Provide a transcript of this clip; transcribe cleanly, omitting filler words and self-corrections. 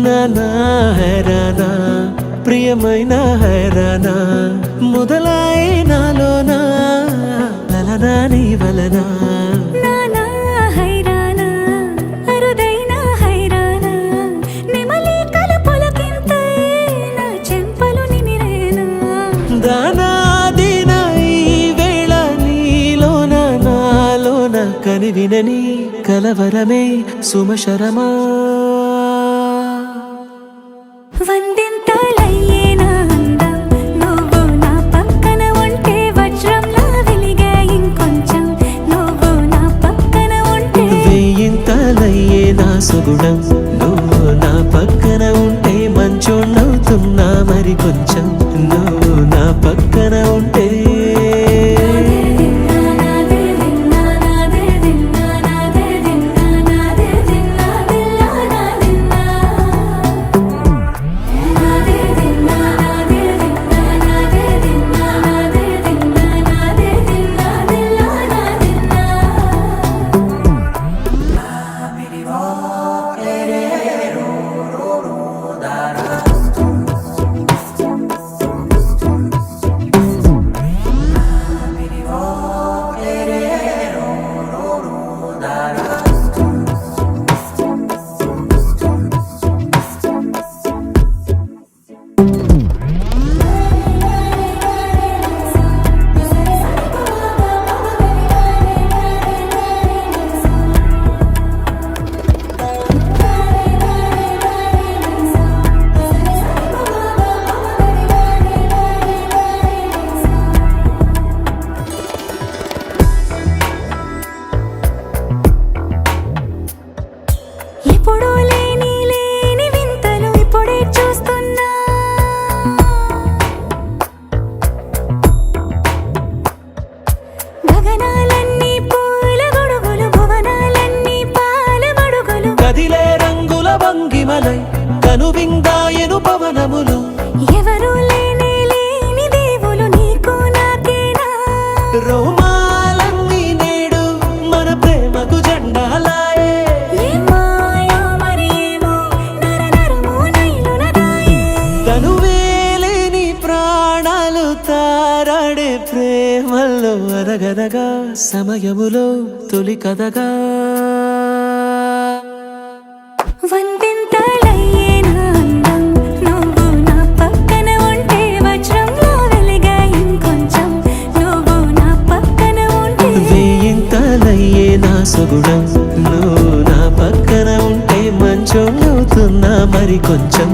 నానా హైరానా ప్రియమైన హైరానా మొదలాయి నాలోనా లలనా నీ వలనా నానా హైరానా అరుదైన హైరానా నెమలి కలుపులకింతై నా చెంపలు నిమిరేనా దానాదిన ఈ వేళ నీలోన నాలోన కనివినని కలవరమే సుమశరమా వందింతలయ్యేనా అందం నువ్వు నా పక్కన ఉంటే వజ్రంలా వెలిగే ఇంకొంచెం నువ్వు నా పక్కన ఉంటే వేయింతలయ్యే నా సుగుణం నువ్వు నా పక్కన ఉంటే మంచోణ్ణవుతున్నా మరి కొంచెం నువ్వు నా పక్కన ఉంటే ఎప్పుడూ లేని వింతలు ఇప్పుడే చూస్తున్నా గగనాలన్నీ పూల గొడుగులు భువనాలన్నీ పాల మడుగులు కదిలే రంగుల భంగిమలై కనువిందాయను పవనములు ఎవరూ లేని దేవులు నీకు నాకేనా రోమాలన్నీ నేడు మన ప్రేమకు జెండాలాయే తనువేలేని ప్రాణాలు తారాడే ప్రేమల్లో అరగదగా సమయములో తొలి కథగా వందింతలయ్యేనా అందం నువ్వు నా పక్కన ఉంటే వజ్రంలా వెలిగే ఇంకొంచెం నువ్వు నా పక్కన ఉంటే వేయింతలయ్యే నా సుగుణం నువ్వు నా పక్కన ఉంటే మంచోణ్ణవుతున్నా మరి కొంచెం